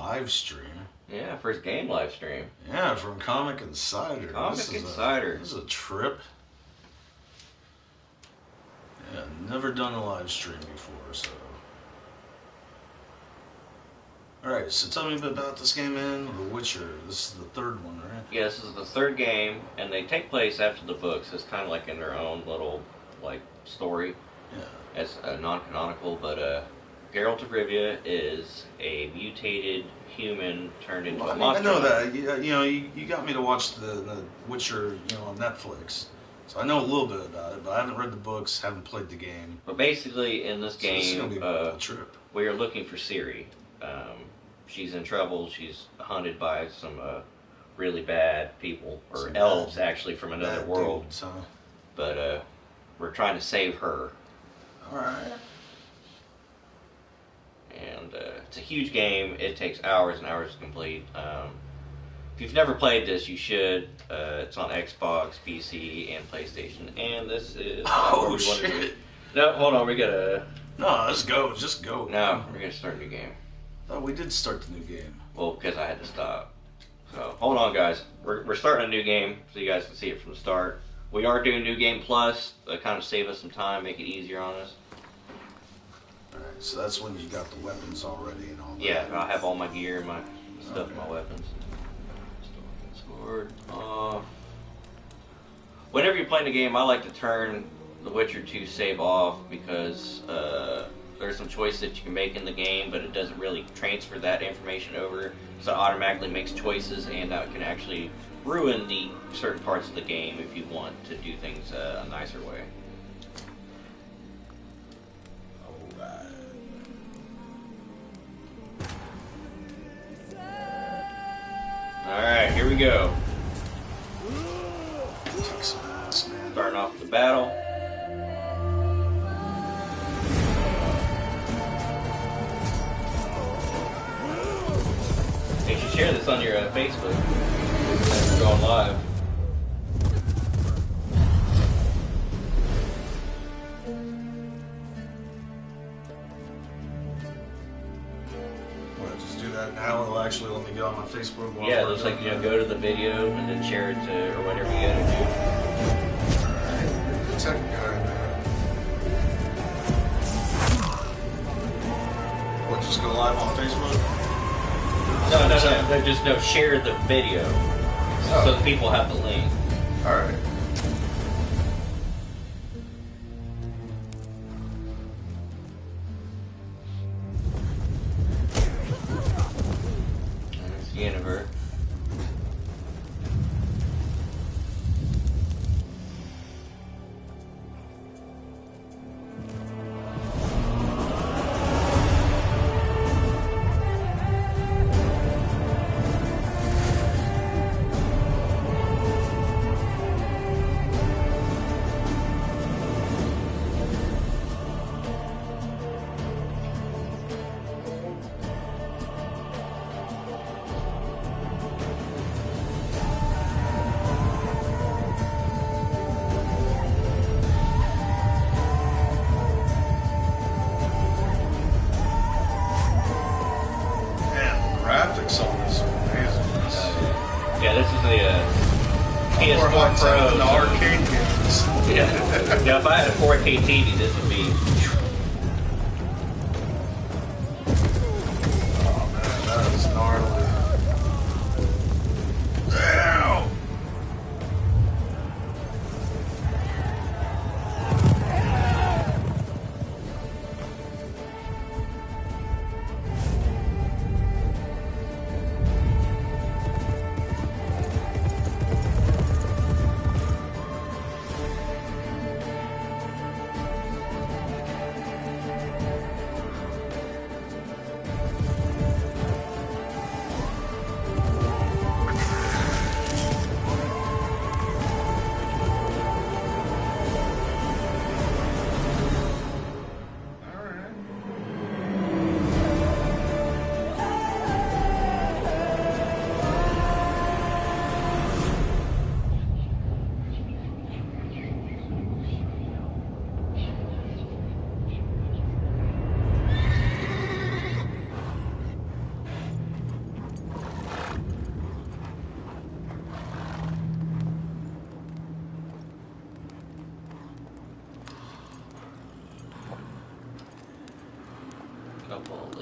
live stream. Yeah, first game live stream. Yeah, from Comic Insider. Comic Insider. This is a trip. Yeah, never done a live stream before, so. Alright, so tell me a bit about this game, man. The Witcher. This is the third one, right? Yeah, this is the third game, and they take place after the books. It's kind of like in their own little, like, story. Yeah. It's non-canonical, but Geralt of Rivia is a mutated human turned into a monster. I know that. You got me to watch the Witcher, on Netflix. So I know a little bit about it, but I haven't read the books, haven't played the game. But basically, in this game, this is gonna be a trip. We are looking for Ciri. She's in trouble. She's hunted by some really bad people, or some elves, actually, from another world. Dudes, huh? But we're trying to save her. Alright. And it's a huge game. It takes hours and hours to complete. If you've never played this, you should. It's on Xbox, PC, and PlayStation. And this is what we shit. Want to do. No, hold on. We gotta. No, let's go. Just go. No, we're gonna start a new game. Oh, we did start the new game. Well, because I had to stop. So hold on, guys. We're starting a new game, so you guys can see it from the start. We are doing New Game Plus. To kind of save us some time, make it easier on us. Alright, so that's when you got the weapons already and all that. Yeah, I have all my gear, my stuff, my weapons. Sword off. Whenever you're playing the game, I like to turn The Witcher 2 save off because there's some choices that you can make in the game, but it doesn't really transfer that information over, so it automatically makes choices, and that can actually ruin the certain parts of the game if you want to do things a nicer way. Alright, here we go. Kick some ass, man. Starting off the battle. You should share this on your Facebook as we're going live. Just do that now. It'll actually let me get on my Facebook. Yeah, it looks like go to the video and then share it to or whatever you gotta do. Alright, the tech guy, man. What, just go live on Facebook? No, just share the video so people have the link. Alright. There's Yennefer. Graphics on this are amazing. Yeah, this is the PS4 Pro. The arcade games. Yeah, if I had a 4K TV, this would be. Oh man, that is gnarly. Ow!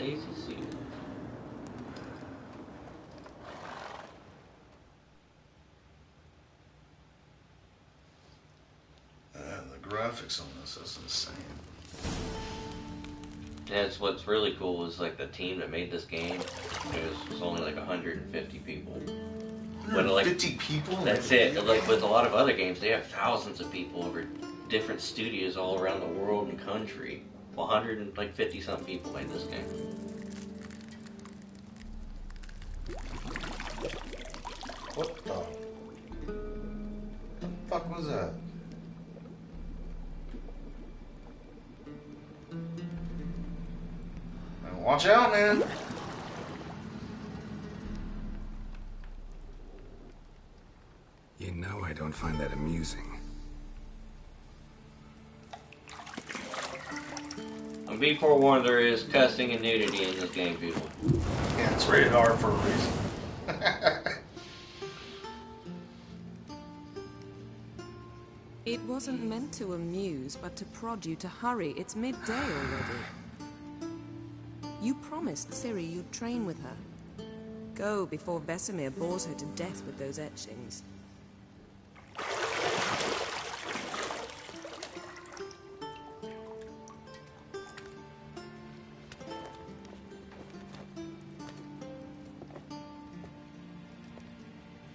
Lazy Susan. The graphics on this is insane. That's what's really cool is like the team that made this game. It was only like 150 people. 150 people? That's it. Like with a lot of other games, they have thousands of people over different studios all around the world and country. 150 something people made this game. What the fuck was that? Watch out, man. You know I don't find that amusing. And be forewarned, there is cussing and nudity in this game, people. Yeah, it's rated R for a reason. It wasn't meant to amuse, but to prod you to hurry. It's midday already. You promised Ciri you'd train with her. Go before Vesemir bores her to death with those etchings.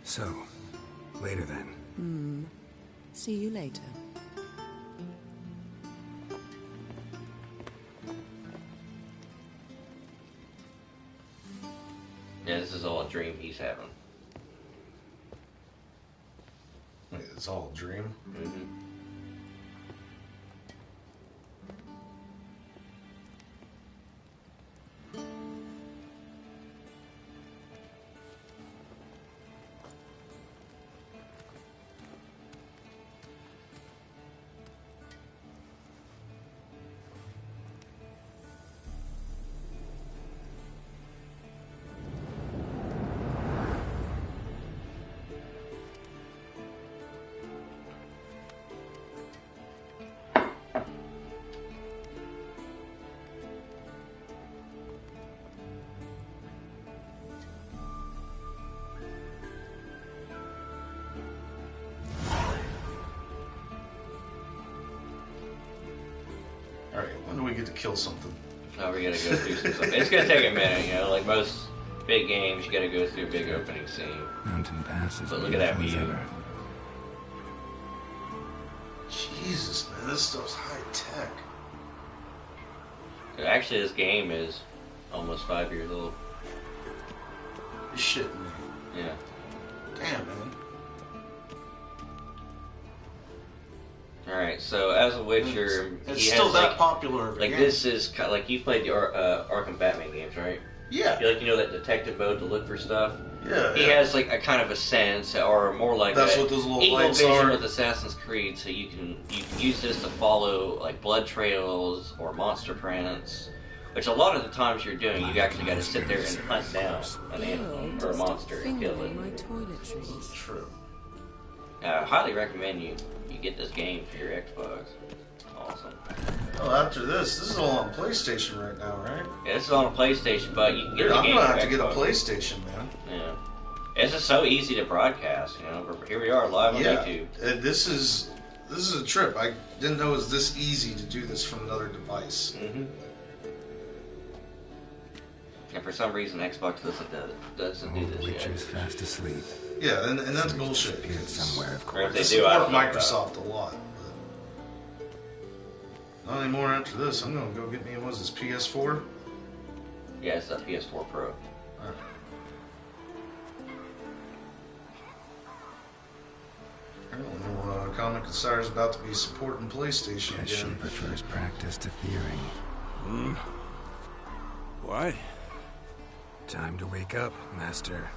So, later then. See you later. Yeah, this is all a dream he's having. Wait, it's all a dream? Mm-hmm. Alright, when do we get to kill something? Now we gotta go through some stuff. It's gonna take a minute, you know, like most big games, you gotta go through a big opening scene. Mountain Pass is But look at that beautiful as view. ever. Jesus, man, this stuff's high tech. Actually, this game is almost 5 years old. You're shitting me. Yeah. Damn, man. Alright, so as a Witcher, It's he still has, that like, popular of a like game. this is kind of, like you've played the Arkham Batman games, right? Yeah. You know that detective mode to look for stuff. Yeah. He has like a kind of a sense, or more like That's a what those little equal lights vision are. with Assassin's Creed. So you can use this to follow like blood trails or monster prints, which a lot of the times you're doing, you actually got to sit there and hunt down an animal or a monster and kill it. My toiletries. True. I highly recommend you get this game for your Xbox. Awesome. Oh, after this is all on PlayStation right now, right? Yeah, this is on a PlayStation, but you can get Dude, the I'm game gonna for have to get a Xbox. PlayStation, man. Yeah. It's just so easy to broadcast, you know. Here we are live on Yeah. YouTube. This is a trip. I didn't know it was this easy to do this from another device. Mm-hmm. And for some reason, Xbox doesn't do Old this Witcher's yet. fast asleep. Yeah, and that's So he bullshit. disappeared somewhere, of Or if course. they I do, I support don't know about Microsoft a lot. But not anymore after this. I'm gonna go get me, what is this, PS4? Yeah, it's a PS4 Pro. Apparently, Comic Insider's about to be supporting PlayStation Guess she again. prefers practice to theory. What? Time to wake up, Master.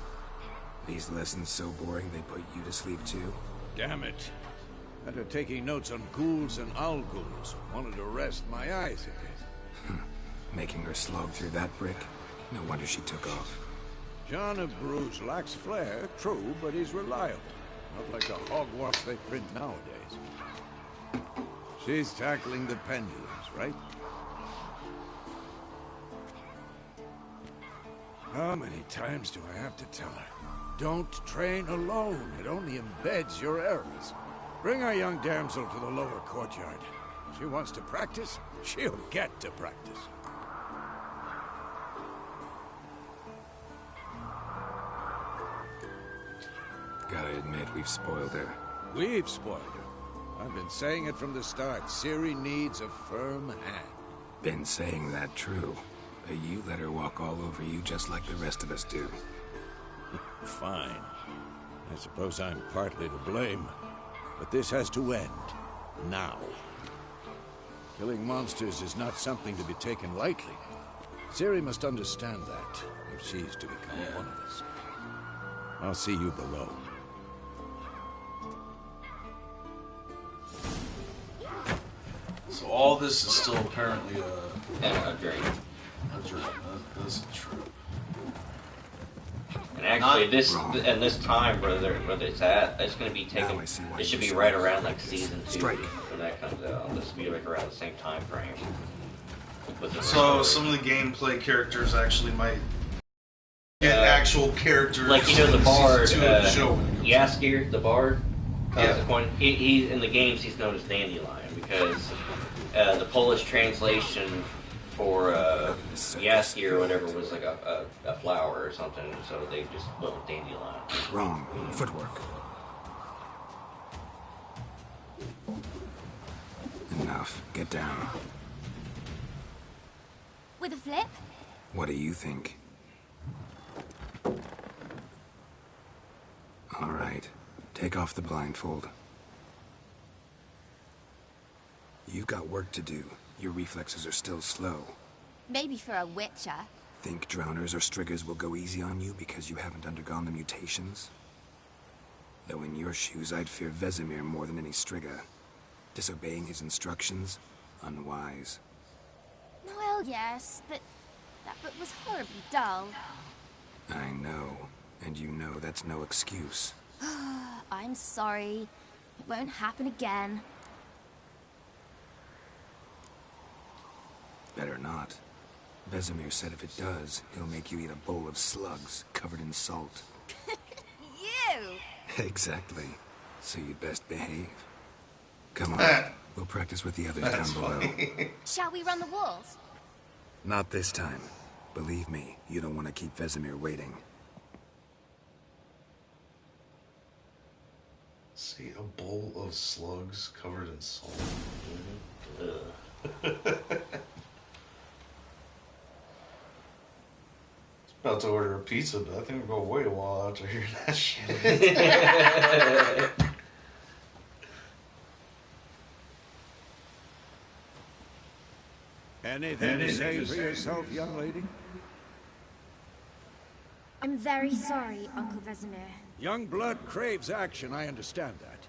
These lessons so boring they put you to sleep too? Damn it. After taking notes on ghouls and owl-ghouls, wanted to rest my eyes a bit. Making her slog through that brick? No wonder she took off. John of Bruges lacks flair, true, but he's reliable. Not like the hogwash they print nowadays. She's tackling the pendulums, right? How many times do I have to tell her? Don't train alone. It only embeds your errors. Bring our young damsel to the lower courtyard. If she wants to practice, she'll get to practice. Gotta admit, we've spoiled her. We've spoiled her. I've been saying it from the start. Ciri needs a firm hand. Been saying that true. But you let her walk all over you just like the rest of us do. Fine. I suppose I'm partly to blame. But this has to end. Now. Killing monsters is not something to be taken lightly. Ciri must understand that, if she's to become one of us. I'll see you below. So all this is still apparently a dream. a dream. That is true. And actually, Not this time where it's at, it's going to be taken. I see why It should you be said right it around like like this. season 2 Strike. when that comes out. This will be like around the same time frame. With the So story. some of the gameplay characters actually might get actual characters. Like you know the in bard, season 2 of the show when it comes out. Yaskir, the bard. Yeah. He in the games he's known as Dandelion because the Polish translation for Yaskir or whatever was like a flower or something, so they just went with Dandelion. Wrong. Footwork. Enough. Get down. With a flip? What do you think? All right. Take off the blindfold. You've got work to do. Your reflexes are still slow. Maybe for a witcher. Think drowners or striggers will go easy on you because you haven't undergone the mutations? Though in your shoes, I'd fear Vesemir more than any strigger. Disobeying his instructions? Unwise. Well, yes, but that book was horribly dull. I know. And you know that's no excuse. I'm sorry. It won't happen again. Better not. Vesemir said if it does, he'll make you eat a bowl of slugs covered in salt. You! Exactly. So you'd best behave. Come on. We'll practice with the others down below. Shall we run the walls? Not this time. Believe me, you don't want to keep Vesemir waiting. See, a bowl of slugs covered in salt. About to order a pizza, but I think we'll go wait a while after hearing that shit. Anything to say for yourself, young lady? I'm very sorry, Uncle Vesemir. Young blood craves action, I understand that.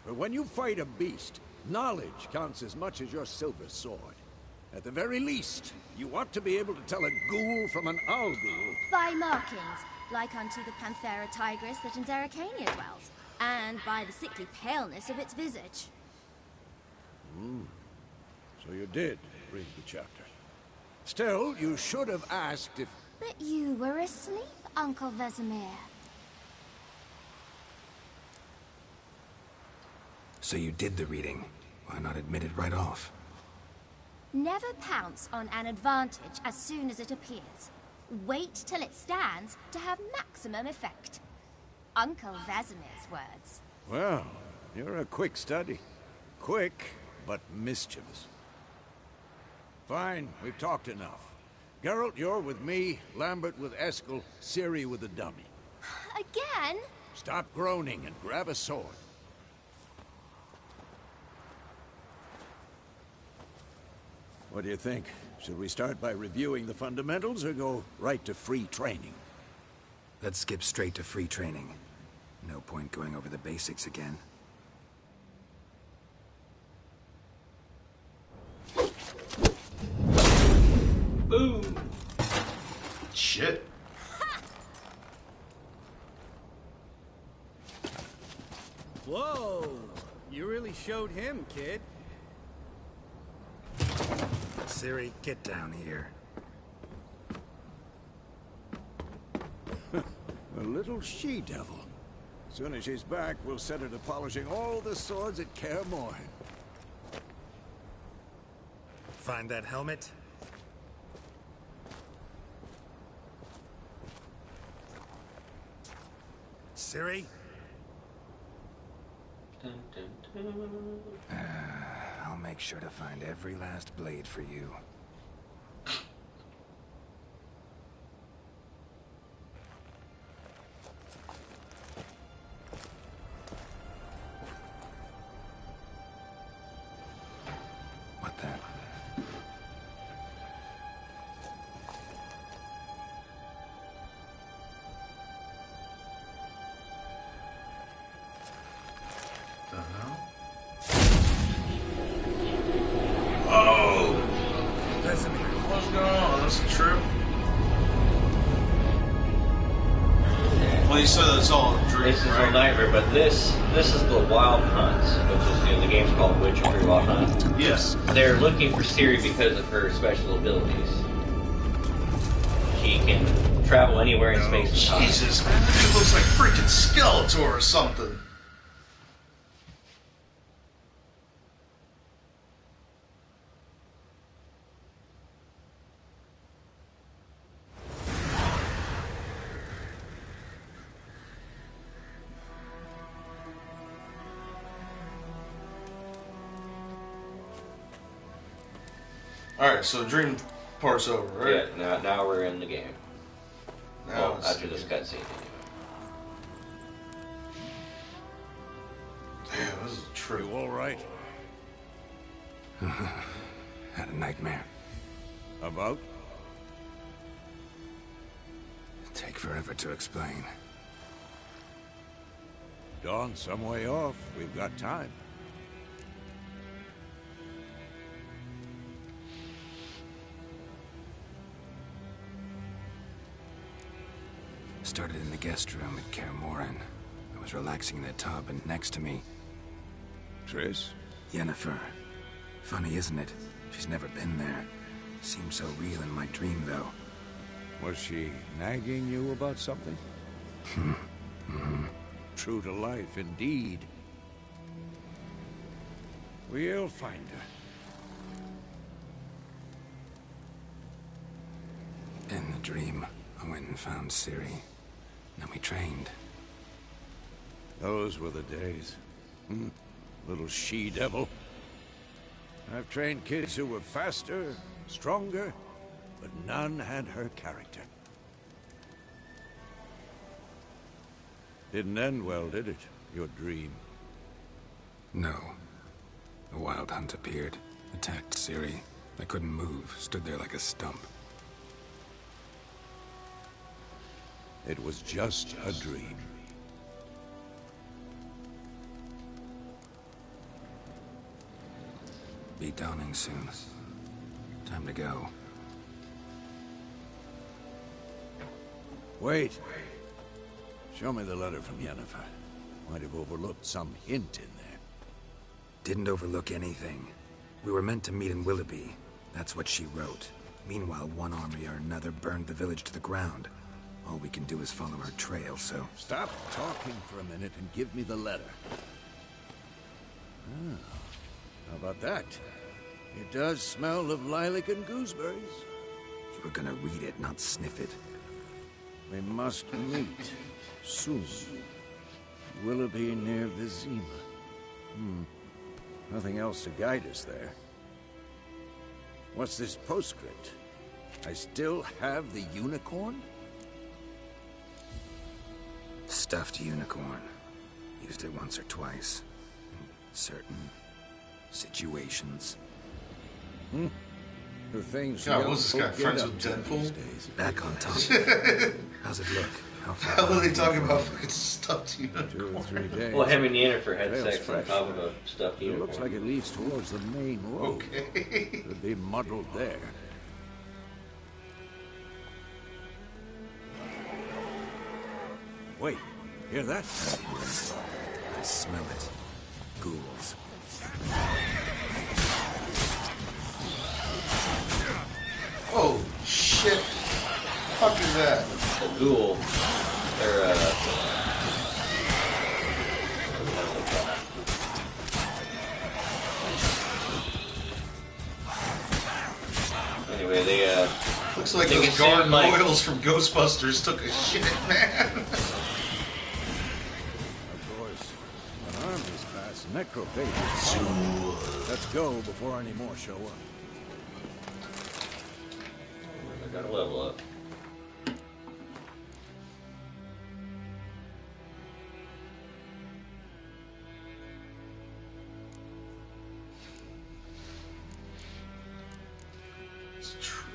But when you fight a beast, knowledge counts as much as your silver sword. At the very least, you ought to be able to tell a ghoul from an owl ghoul. By markings, like unto the Panthera tigris that in Zeracania dwells, and by the sickly paleness of its visage. So you did read the chapter. Still, you should have asked if... But you were asleep, Uncle Vesemir. So you did the reading. Why not admit it right off? Never pounce on an advantage as soon as it appears. Wait till it stands to have maximum effect. Uncle Vesemir's words. Well, you're a quick study. Quick, but mischievous. Fine, we've talked enough. Geralt, you're with me, Lambert with Eskel, Ciri with the dummy. Again? Stop groaning and grab a sword. What do you think? Should we start by reviewing the fundamentals or go right to free training? Let's skip straight to free training. No point going over the basics again. Boom! Shit. Whoa! You really showed him, kid. Ciri, get down here. A little she-devil. As soon as she's back, we'll set her to polishing all the swords at Kaer Morhen. Find that helmet? Ciri? Dun, dun, dun. I'll make sure to find every last blade for you. What the? The hell? Oh! Vesemir. What's going on? That's a trip. Well, you said it's all a dream, This is right? a nightmare, but this is the Wild Hunt, which is, you know, the game's called Witcher 3 Wild Hunt. Yes. They're looking for Ciri because of her special abilities. She can travel anywhere in space and time. Jesus, man, that dude looks like freaking Skeletor or something. Alright, so the dream part's over, right? Yeah, now we're in the game. Now Well, it's- after this cutscene, anyway. Damn, this is a trip. You all right? Had a nightmare. About? Take forever to explain. Dawn's some way off. We've got time. Started in the guest room at Kaer Morhen. I was relaxing in the tub, and next to me, Triss? Yennefer. Funny, isn't it? She's never been there. Seemed so real in my dream, though. Was she nagging you about something? True to life, indeed. We'll find her. In the dream, I went and found Ciri. Then we trained. Those were the days. Little she-devil. I've trained kids who were faster, stronger, but none had her character. Didn't end well, did it? Your dream? No. The Wild Hunt appeared, attacked Ciri. I couldn't move, stood there like a stump. It was just a dream. Be dawning soon. Time to go. Wait. Show me the letter from Yennefer. Might have overlooked some hint in there. Didn't overlook anything. We were meant to meet in Willoughby. That's what she wrote. Meanwhile, one army or another burned the village to the ground. All we can do is follow her trail, so... Stop talking for a minute and give me the letter. Ah, how about that? It does smell of lilac and gooseberries. You were gonna read it, not sniff it. We must meet soon. Willoughby near Vizima. Nothing else to guide us there. What's this postscript? I still have the unicorn? Stuffed unicorn. Used it once or twice. In certain situations. The things God, young what's this guy, folk get friends up with to Deadpool? these days. Back on top. How's it look? How far How are they behind talking you about from? fucking stuffed 2 or 3 unicorn? days. Well, him and Yennefer had Trail's sex on fresh. top of a stuffed It unicorn. looks like it leads towards the main road. Okay. Could be muddled there. Wait, hear that? I smell it. Ghouls. Oh, shit. Fuck is that? The ghoul They're, anyway, they, Looks like they those consume, garden like- oils from Ghostbusters took a shit, man. Of course. An army's pass necrophages. Let's go before any more show up. I gotta level up. It's true.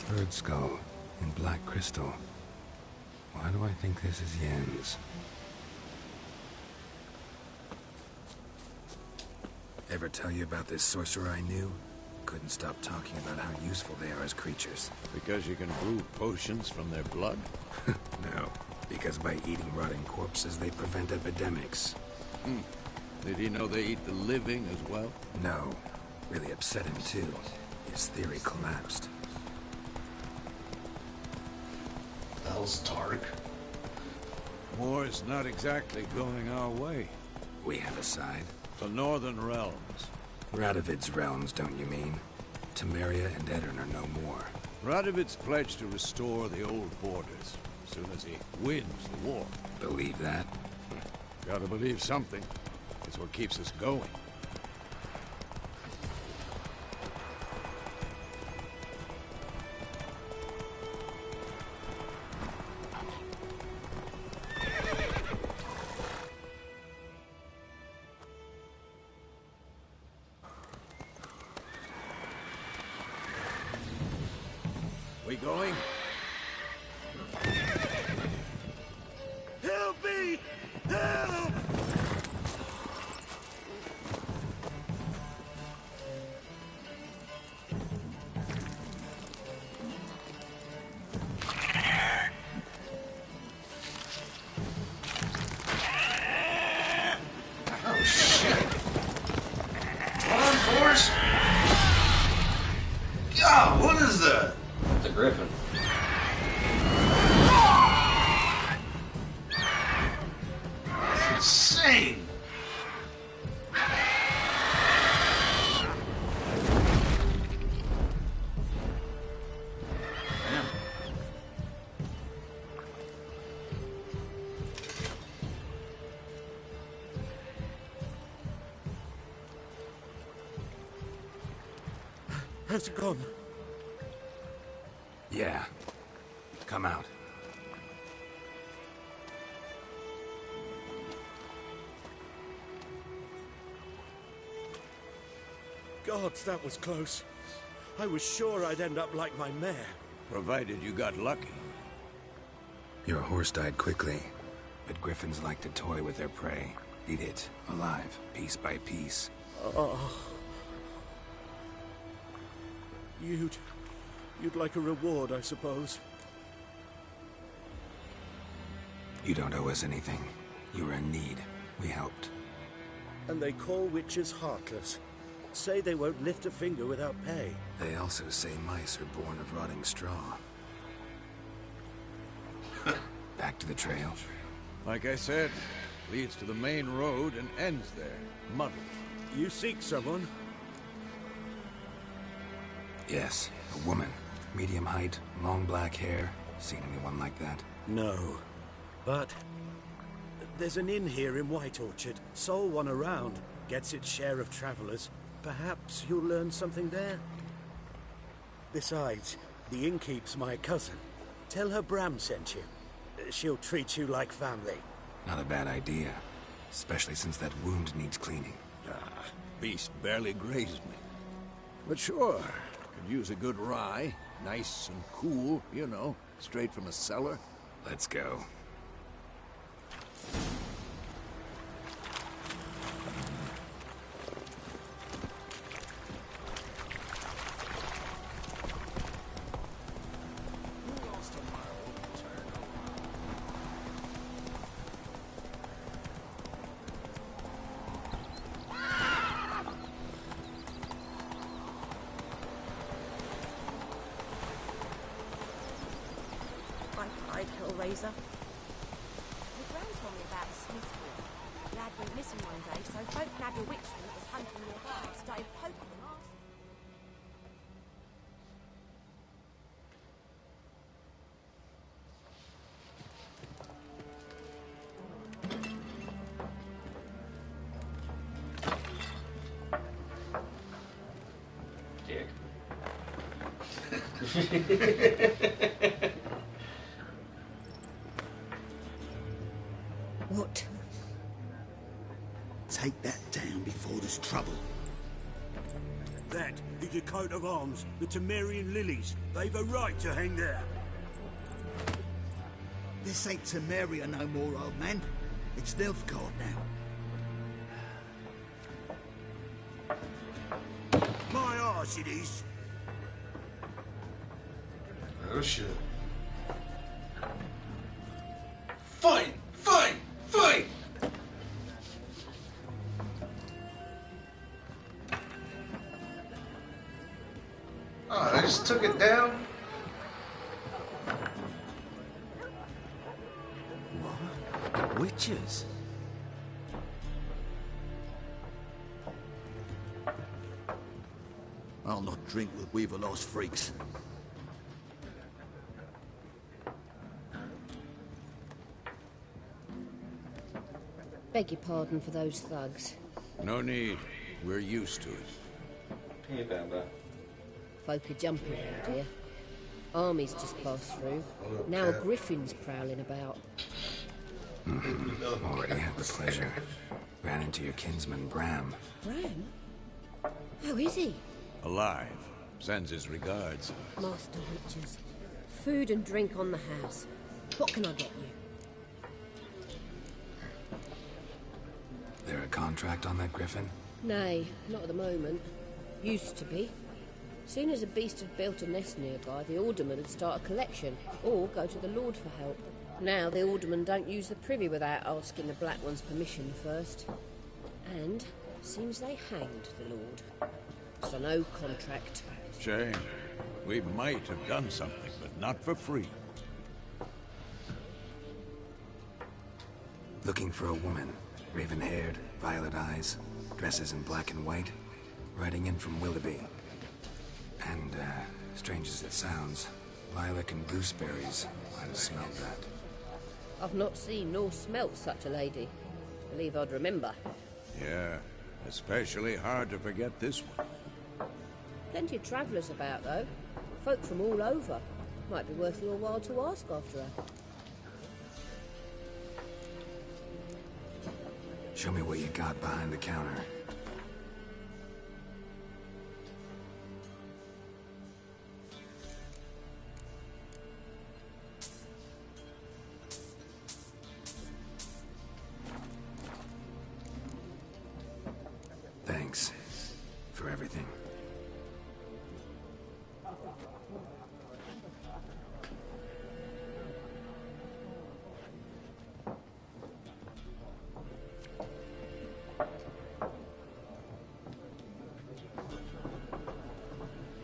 Bird skull in black crystal. Why do I think this is Yen's? Ever tell you about this sorcerer I knew? Couldn't stop talking about how useful they are as creatures. Because you can brew potions from their blood? No, because by eating rotting corpses, they prevent epidemics. Did he know they eat the living as well? No, really upset him too. His theory collapsed. That was dark. War's not exactly going our way. We have a side. The Northern Realms. Radovid's realms, don't you mean? Temeria and Edirn are no more. Radovid's pledged to restore the old borders as soon as he wins the war. Believe that? Gotta believe something. It's what keeps us going. We going? Help me! Help! Oh shit! Run, Forrest! God, what is that? It's a griffin. That's insane! Damn. Has it gone? Yeah. Come out. Gods, that was close. I was sure I'd end up like my mare. Provided you got lucky. Your horse died quickly, but griffins like to toy with their prey. Eat it, alive, piece by piece. Oh. You'd like a reward, I suppose. You don't owe us anything. You were in need. We helped. And they call witches heartless. Say they won't lift a finger without pay. They also say mice are born of rotting straw. Back to the trail. Like I said, leads to the main road and ends there. Muddled. You seek someone? Yes, a woman. Medium height, long black hair. Seen anyone like that? No. But there's an inn here in White Orchard. Sole one around. Gets its share of travelers. Perhaps you'll learn something there? Besides, the innkeep's my cousin. Tell her Bram sent you. She'll treat you like family. Not a bad idea. Especially since that wound needs cleaning. Beast barely grazed me. But sure, could use a good rye. Nice and cool, you know, straight from a cellar. Let's go. Hellraiser. The Gran told me about a Smith boy. The lad went missing one day, so folk nabbed a witchman that was hunting nearby, started poking him off. Dick. What? Take that down before there's trouble. That is a coat of arms, the Temerian lilies. They've a right to hang there. This ain't Temeria no more, old man. It's Nilfgaard now. My arse it is. Oh shit. Fight! Fight! Fight! Oh, I just took it down. What? Witches? I'll not drink with Weaverlost freaks. Beg your pardon for those thugs. No need. We're used to it. Hey, Baba. Folk are jumping out here. Armies just passed through. Now a griffin's prowling about. Already had the pleasure. Ran into your kinsman, Bram. Bram? How is he? Alive. Sends his regards. Master Witches. Food and drink on the house. What can I get you? There a contract on that griffin? Nay, not at the moment. Used to be. Soon as a beast had built a nest nearby, the alderman would start a collection, or go to the Lord for help. Now the aldermen don't use the privy without asking the Black One's permission first. And seems they hanged the Lord. So no contract. Shame. We might have done something, but not for free. Looking for a woman. Raven-haired, violet eyes, dresses in black and white. Riding in from Willoughby. And, strange as it sounds, lilac and gooseberries. Might have smelled that. I've not seen nor smelt such a lady. Believe I'd remember. Yeah, especially hard to forget this one. Plenty of travellers about, though. Folk from all over. Might be worth your while to ask after her. Show me what you got behind the counter. Thanks for everything.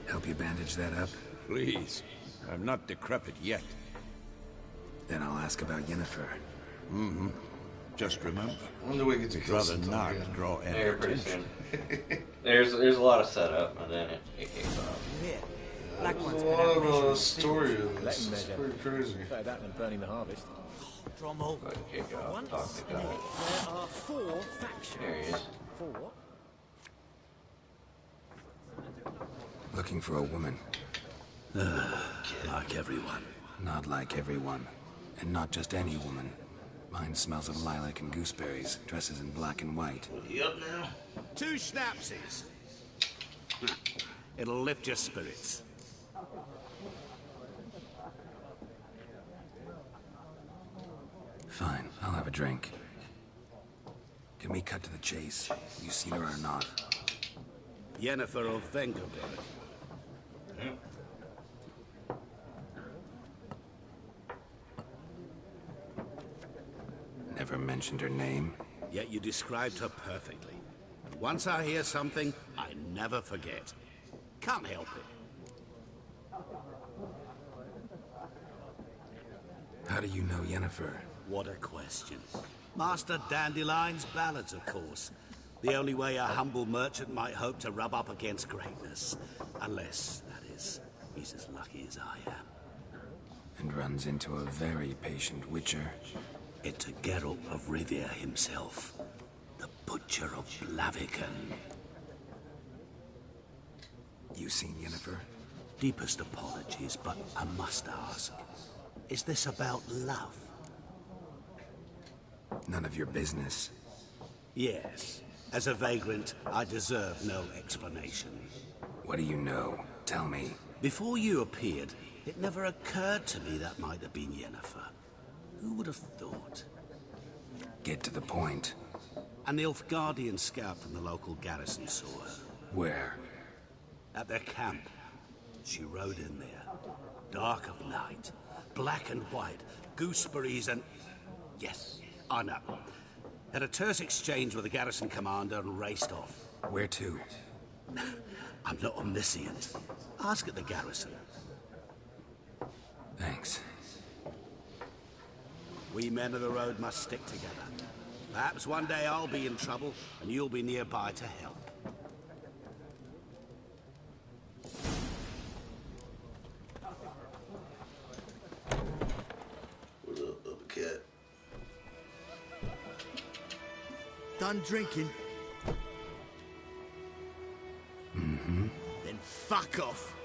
Help you bandage that up? Please. I'm not decrepit yet. Then I'll ask about Yennefer. Mm-hmm. Just remember. When do we get to I'd kill rather something not again? draw any There, pretty attention. soon. There's a lot of setup, and then it kicks off. Yeah. There's Black a One's lot been out of measuring story fields. of Let this. him It's measure. pretty crazy. Better that than burning the harvest. Drommel. Go ahead and kick off. Once Talk to in it, God. there are 4 factions. There he is. 4? Looking for a woman. Like everyone. Not like everyone. And not just any woman. Mine smells of lilac and gooseberries, dresses in black and white. You up now? 2 schnapsies. It'll lift your spirits. Fine, I'll have a drink. Can we cut to the chase? You seen her or not? Yennefer of Vengerberg. Never mentioned her name. Yet you described her perfectly. And once I hear something, I never forget. Can't help it. How do you know Yennefer? What a question. Master Dandelion's ballads, of course. The only way a humble merchant might hope to rub up against greatness. Unless, that is, he's as lucky as I am. And runs into a very patient witcher. Into Geralt of Rivia himself. The Butcher of Blaviken. You seen Yennefer? Deepest apologies, but I must ask. Is this about love? None of your business. Yes. As a vagrant, I deserve no explanation. What do you know? Tell me. Before you appeared, it never occurred to me that might have been Yennefer. Who would have thought? Get to the point. An Nilfgaardian scout from the local garrison saw her. Where? At their camp. She rode in there. Dark of night. Black and white. Gooseberries and... Yes, I know. Had a terse exchange with the garrison commander and raced off. Where to? I'm not omniscient. Ask at the garrison. Thanks. We men of the road must stick together. Perhaps one day I'll be in trouble, and you'll be nearby to help. What up, little cat? Done drinking? Mm-hmm. Then fuck off.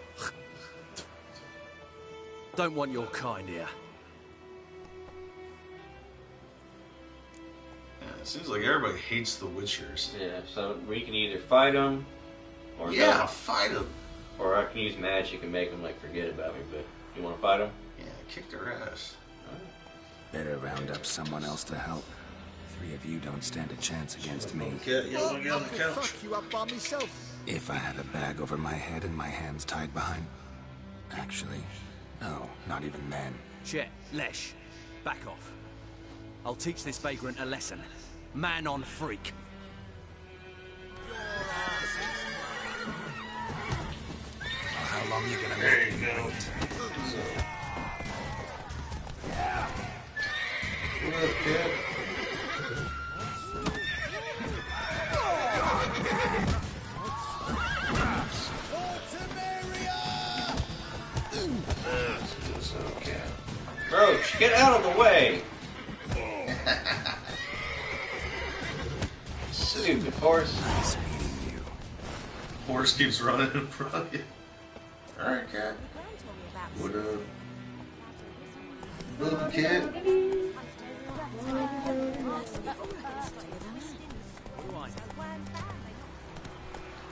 Don't want your kind here. Yeah, it seems like everybody hates the Witchers. Yeah, so we can either fight them, or Yeah, fight them. or I can use magic and make them like forget about me. But you want to fight them? Yeah, kick their ass. Better round up someone else to help. 3 of you don't stand a chance against me. Cat, you want to get on the couch? Fuck you up by myself. If I had a bag over my head and my hands tied behind... Actually, no, not even then. Chet, Lesh, back off. I'll teach this vagrant a lesson. Man on freak. Well, how long you gonna There make you me go. wait? What up, cat? Roach, get out of the way! Stupid horse. Nice meeting you. Horse keeps running in front of you. Alright, cat. What up? Little cat?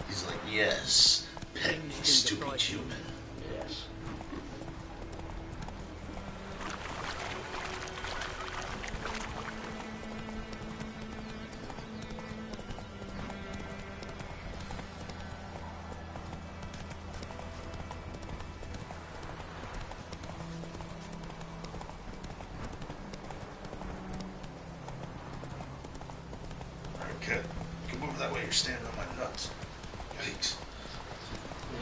He's like, yes, pet me, stupid human. Yes. Alright, cat. Come over that way, you're standing on my nuts. Yikes.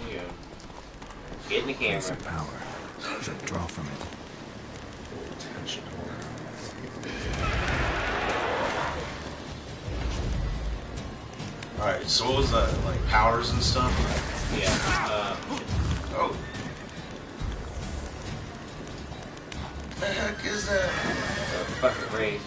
There you go. Get in the Place camera. of power. Should draw from it. Attention. Alright, so what was that? Like powers and stuff? Yeah. Oh. The heck is that? Fucking raise.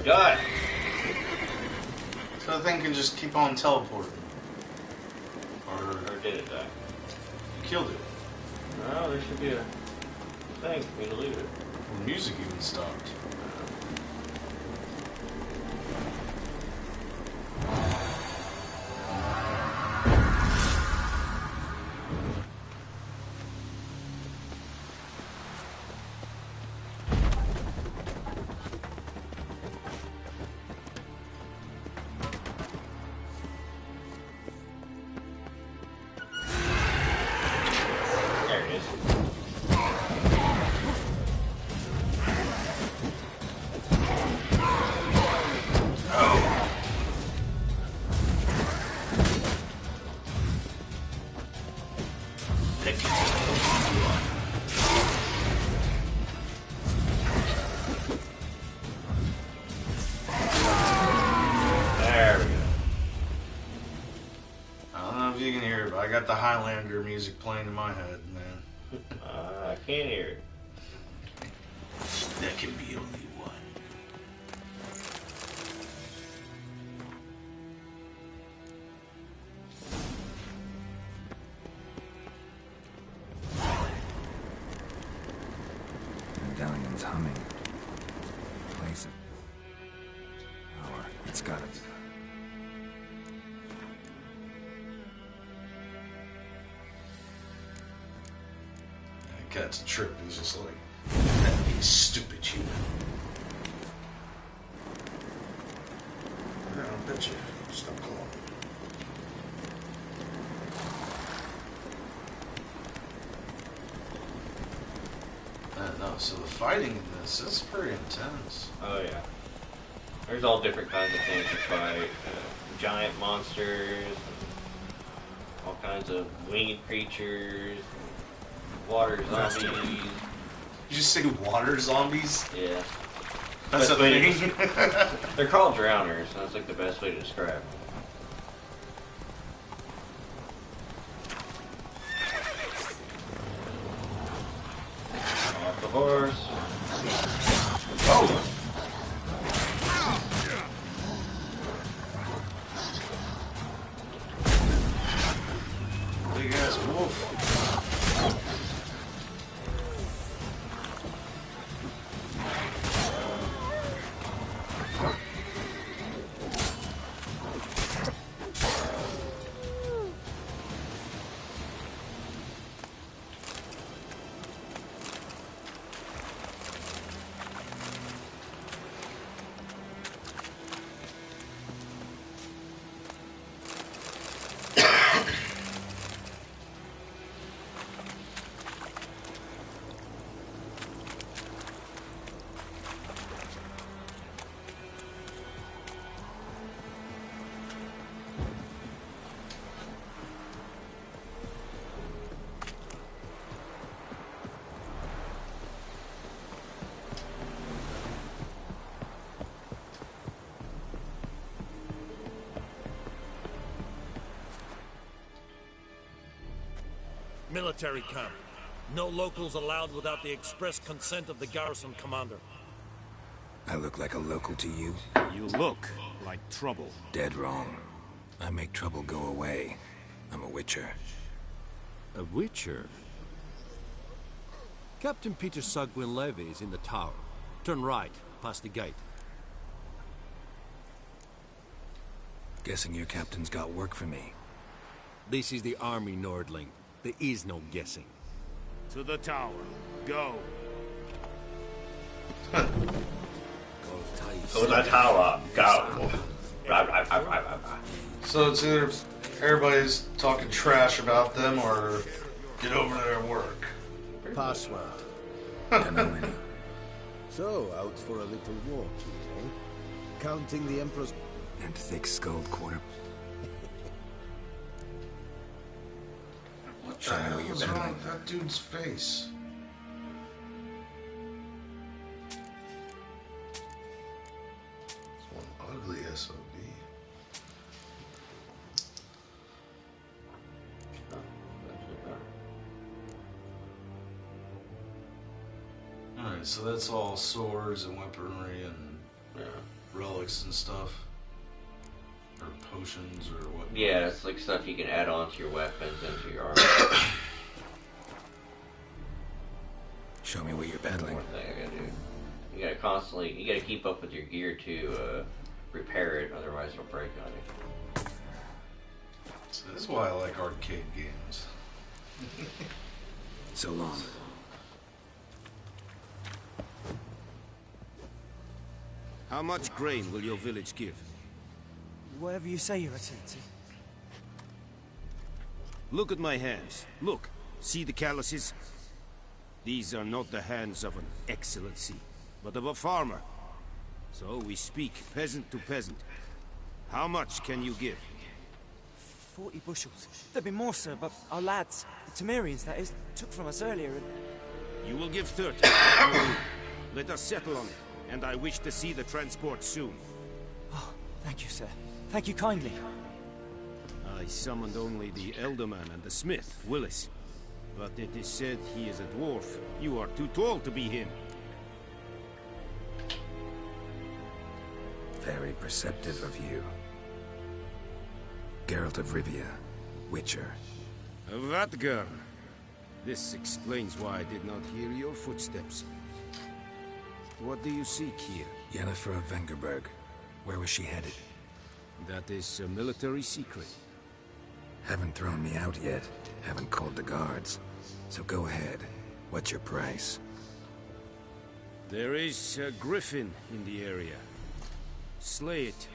Die! So the thing can just keep on teleporting. Or did it die? You killed it. No, there should be a thing for me to leave it. The music even stopped. There it is. There we go. I don't know if you can hear it, but I got the Highlander music playing in my head, man. I can't hear it. There can be only one. Medallion's humming. Place it. Power. It's got it. That cat's a trip. He's just like, that being stupid human. Yeah, I bet you. Stop calling. No, so the fighting in this is pretty intense. Oh yeah. There's all different kinds of things to fight. Giant monsters, all kinds of winged creatures, water zombies. Did you just say water zombies? Yeah. That's a Best way thing. They're called drowners. That's like the best way to describe them. Off the horse. Oh! Big ass wolf. Military camp. No locals allowed without the express consent of the garrison commander. I look like a local to you? You look like trouble. Dead wrong. I make trouble go away. I'm a witcher. A witcher? Captain Peter Sugwin Levy is in the tower. Turn right, past the gate. Guessing your captain's got work for me. This is the army, Nordling. There is no guessing. To the tower. Go. To the tower. Go. So it's either everybody's talking trash about them or get over their work. Password. Don't know any. So, out for a little walk, eh? Counting the Emperor's... And thick-skulled quarter. What the Show me hell what you're is wrong peddling. with that dude's face? It's one ugly SOB. Alright, so that's all swords and weaponry and relics and stuff. Or potions or what? Yeah, it's like stuff you can add on to your weapons and to your armor. Show me what you're peddling. One thing I gotta do. You gotta constantly, you gotta keep up with your gear to repair it, otherwise it'll break on you. So this is why I like arcade games. So long. How much grain will your village give? Whatever you say, Your Excellency. Look at my hands. Look. See the calluses? These are not the hands of an excellency, but of a farmer. So we speak peasant to peasant. How much can you give? 40 bushels. There'd be more, sir, but our lads, the Temerians, that is, took from us earlier and... You will give 30. Let us settle on it, and I wish to see the transport soon. Oh, thank you, sir. Thank you kindly. I summoned only the Elderman and the smith, Willis. But it is said he is a dwarf. You are too tall to be him. Very perceptive of you. Geralt of Rivia, Witcher. Vatgern. This explains why I did not hear your footsteps. What do you seek here? Yennefer of Vengerberg. Where was she headed? That is a military secret. Haven't thrown me out yet. Haven't called the guards. So go ahead. What's your price? There is a griffin in the area. Slay it.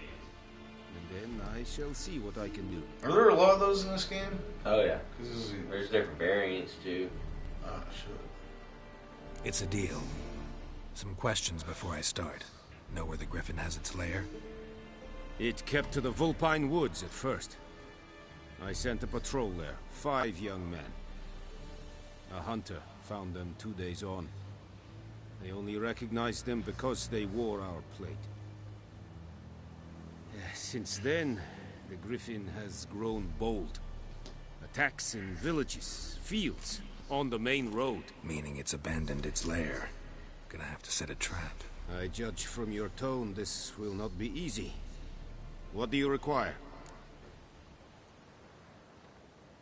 And then I shall see what I can do. Are there a lot of those in this game? Oh yeah. There's different variants too. Ah, shit. It's a deal. Some questions before I start. Know where the griffin has its lair? It kept to the Vulpine Woods at first. I sent a patrol there. 5 young men. A hunter found them 2 days on. They only recognized them because they wore our plate. Since then, the griffin has grown bold. Attacks in villages, fields, on the main road. Meaning it's abandoned its lair. Gonna have to set a trap. I judge from your tone this will not be easy. What do you require?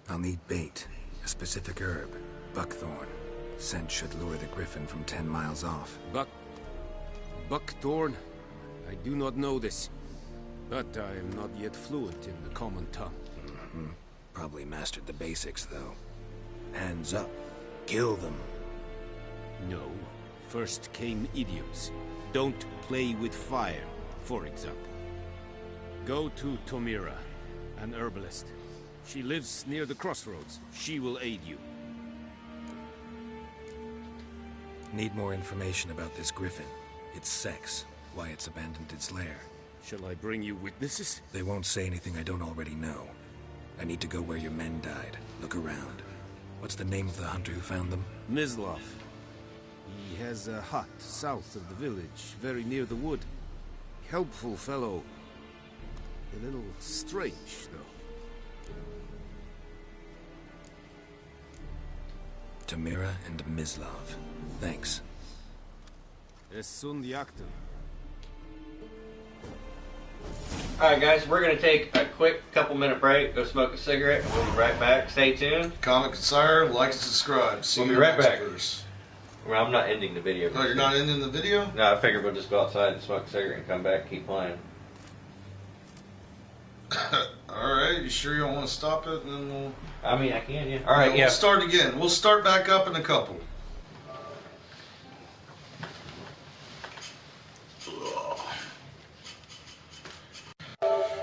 I'll need bait. A specific herb. Buckthorn. Scent should lure the griffin from 10 miles off. Buckthorn? I do not know this. But I am not yet fluent in the common tongue. Probably mastered the basics, though. Hands up. Kill them. No. First came idioms. Don't play with fire, for example. Go to Tomira, an herbalist. She lives near the crossroads. She will aid you. Need more information about this griffin. Its sex. Why it's abandoned its lair. Shall I bring you witnesses? They won't say anything I don't already know. I need to go where your men died. Look around. What's the name of the hunter who found them? Mislav. He has a hut south of the village, very near the wood. Helpful fellow. A little strange, though. Tamira and Mislav. Thanks. Es sunt jagten. Alright guys, we're going to take a quick couple-minute break, go smoke a cigarette, and we'll be right back. Stay tuned. Comment, Sire, like and subscribe. See We'll you be right back. verse. Well, I'm not ending the video. Oh, you're not ending the video? No, I figured we'll just go outside and smoke a cigarette and come back and keep playing. Alright, you sure you don't want to stop it? And then we'll... I mean, I can, yeah. Alright, yeah. We'll start again. We'll start back up in a couple.